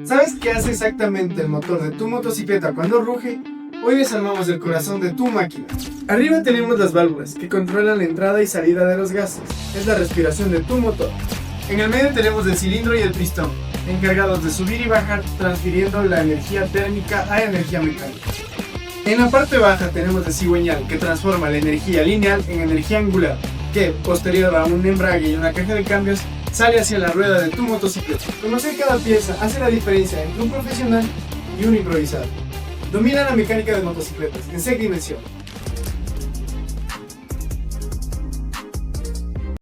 ¿Sabes qué hace exactamente el motor de tu motocicleta cuando ruge? Hoy desarmamos el corazón de tu máquina. Arriba tenemos las válvulas que controlan la entrada y salida de los gases. Es la respiración de tu motor. En el medio tenemos el cilindro y el pistón, encargados de subir y bajar, transfiriendo la energía térmica a energía mecánica. En la parte baja tenemos el cigüeñal, que transforma la energía lineal en energía angular, que, posterior a un embrague y una caja de cambios, sale hacia la rueda de tu motocicleta. Conocer cada pieza hace la diferencia entre un profesional y un improvisado. Domina la mecánica de motocicletas en 6 dimensiones.